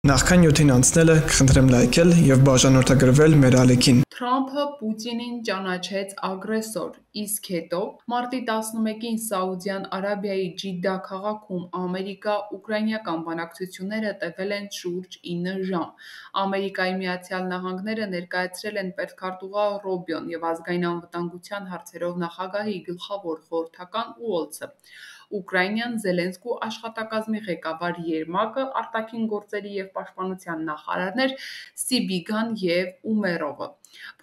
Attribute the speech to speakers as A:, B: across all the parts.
A: Նախքան նյութին անցնելը կխնդրեմ լայքել եւ բաժանորդագրվել մեր ալիքին։
B: Թրամփը Պուտինին ճանաչեց ագրեսոր, իսկ հետո մարտի 11-ին Սաուդյան Արաբիայի Ջիդդա քաղաքում ամերիկա-ուկրաինական բանակցությունները տևել են շուրջ 9 ժամ։ Ամերիկայի Միացյալ Նահանգները ներկայացրել են պետքարտուղար Ռոբիոն եւ ազգային անվտանգության հարցերով նախագահի գլխավոր խորհրդական Ուոլցը։ Ուկրաինյան Զելենսկու աշխատակազմի ղեկավար Երմակը, արտաքին գործերի եւ պաշտպանության նախարարներ Սիբիգան եւ Ումերովը։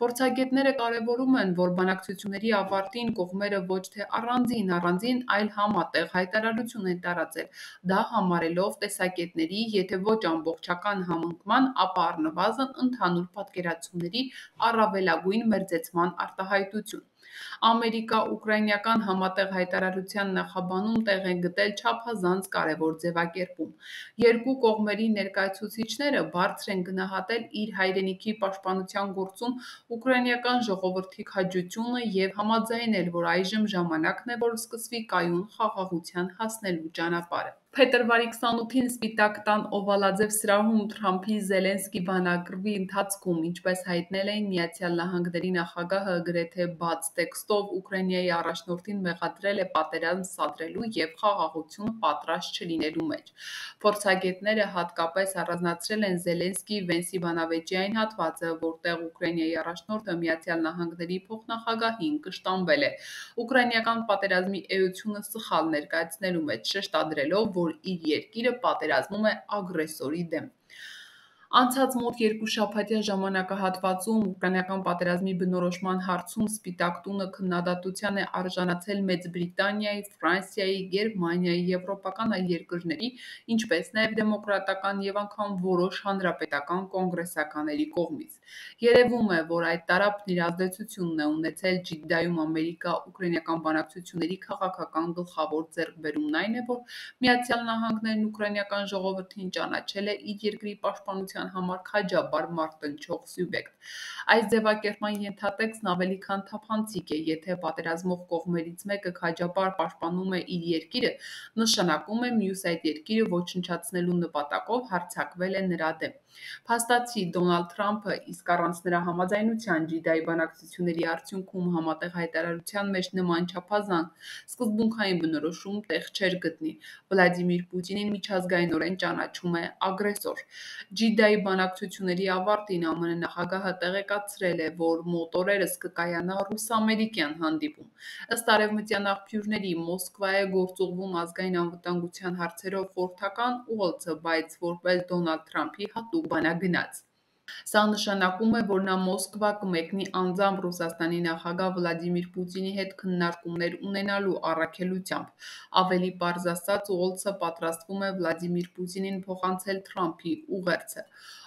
B: Փորձագետները կարևորում են, որ բանակցությունների ավարտին կողմերը ոչ թե առանձին, այլ համատեղ հայտարարություն են տարածել, դա համարելով տեսակետների, եթե ոչ ամբողջական համընկման, ապա առնվազն ընդհանուր պատկերացումների առավելագույն մերձեցման արտահայտություն։ Ամերիկա-ուկրաինական համատեղ հայտարարության նախաբանում տեղ է գտել չափազանց կարևոր ձևակերպում։ Երկու կողմերի ներկայացուցիչները բարձր են գնահատել իր հայրենիքի պաշտպանության գործում ուկրաինական ժողովրդի քաջությունը եւ համաձայնել, որ այժմ ժամանակն է, որ սկսվի կայուն խաղաղության հասնելու ճանապարհը։ Փետրվարի 28-ին Սպիտակ տան օվալաձև սրահում Թրամփի Զելենսկի բանակրվի ընթացքում, ինչպես հայտնել էին Միացյալ Նահանգների նախագահը գրեթե բաց տեքստով Ուկրաինայի առաջնորդին մեղադրել է պատերազմ սադրելու եւ խաղաղություն պատրաստ չլինելու մեջ։ Փորձագետները հատկապես առանձնացրել են Զելենսկի-Վենսի բանավեճի այն հատվածը, որտեղ Ուկրաինայի առաջնորդը Միացյալ Նահանգների փոխնախագահին կշտամբել է ուկրաինական պատերազմի էությունը սխալ ներկայացնելու մեջ, շեշտադրելով, որ իր երկիրը պատերազմում է ագրեսորի դեմ։ Անցած մոտ երկուշաբաթյա ժամանակահատվածում ուկրաինական պատերազմի բնորոշման հարցում Սպիտակ տունը քննադատության է արժանացել Մեծ Բրիտանիայի, Ֆրանսիայի, Գերմանիայի, եվրոպական այլ երկրների, ինչպես նաև դեմոկրատական եւ անգամ որոշ հանրապետական կոնգրեսականների կողմից։ Երևում է, որ այդ տարափն իր ազդեցությունն է ունեցել Ջիդդայում ամերիկա-ուկրաինական բանակցությունների քաղաքական գլխավոր ձեռքբերումն այն է, որ Միացյալ Նահանգներն ուկրաինական ժողովրդին ճանաչել է իր երկրի պաշտպանության համար քաջաբար մարտնչող սյուբյեկտ։ Այս ձևակերպման ենթատեքստն ավելի քան թափանցիկ է, եթե պատերազմող կողմերից մեկը քաջաբար պաշտպանում է իր երկիրը, նշանակում է մյուս այդ երկիրը ոչնչացնելու նպատակով հարձակվել է նրա դեմ։ Փաստացի Դոնալդ Թրամփը, իսկ առանց նրա համաձայնության Ջիդդայի բանակցությունների արդյունքում համատեղ հայտարարության մեջ նման չափազանց սկզբունքային բնորոշում տեղ չէր գտնի։ Վլադիմիր Պուտինին միջազգայինորեն ճանաչում է ագրեսոր։ Ջիդդայի բանակցությունների ավարտին ԱՄՆ նախագահը տեղեկացրել է, որ մոտ օրերս կկայանա ռուս-ամերիկյան հանդիպում։ Ըստ արևմտյան աղբյուրների, Մոսկվա է գործուղվում ազգային անվտանգության հարցերով խորհրդական Ուոլցը, բայց որպես Դոնալդ Թրամփի հատուկ բանագնաց։ Սա նշանակում է, որ նա Մոսկվա կմեկնի անձամբ Ռուսաստանի նախագահ Վլադիմիր Պուտինի հետ քննարկումներ ունենալու առաքելությամբ։ Ավելի պարզ ասած, Ուոլցը պատրաստվում է Վլադիմիր Պուտինին փոխանցել Թրամփի ուղերձը։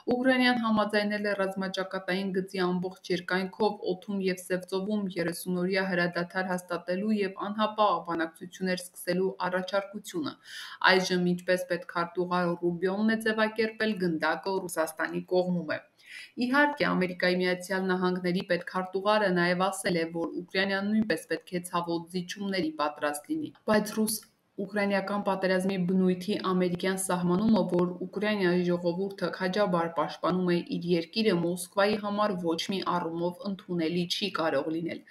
B: Ուկրաինան համաձայնել է ռազմաճակատային գծի ամբողջ երկայնքով օդում եւ Սևծովում 30-օրյա հրադադար հաստատելու եւ անհապաղ բանակցություններ սկսելու առաջարկությունը։ Այժմ, ինչպես պետքարտուղար Ռուբիոնն է ձևակերպել, գնդակը Ռուսաստանի կողմում է։ Իհարկե, Ամերիկայի Միացյալ Նահանգների պետքարտուղարը նաև ասել է, որ Ուկրաինան նույնպես պետք է ցավոտ զիջումների պատրաստ լինի, բայց ռուս-ուկրաինական պատերազմի բնույթի ամերիկյան սահմանումը, որ Ուկրաինայի ժողովուրդը քաջաբար պաշտպանում է իր երկիրը, Մոսկվայի համար ոչ մի առումով ընդունելի չի կարող լինել։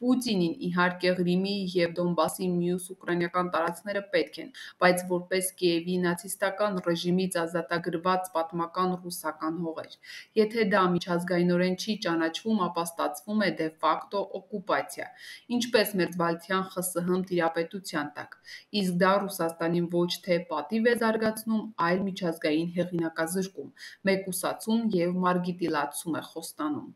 B: Պուտինին, իհարկե, Ղրիմի եւ Դոնբասի մյուս ուկրաինական տարածքները պետք են, բայց որպես Կիևի նացիստական ռեժիմից ազատագրված պատմական ռուսական հողեր։ Եթե դա միջազգայինորեն չի ճանաչվում, ապա ստացվում է դե ֆակտո օկուպացիա, ինչպես մերձբալթյան ԽՍՀՄ տիրապետության տակ, իսկ դա Ռուսաստանին ոչ թե պատիվ է զարգացնում, այլ միջազգային հեղինակազրկում, մեկուսացում եւ մարգիտիլացում է խոստանում։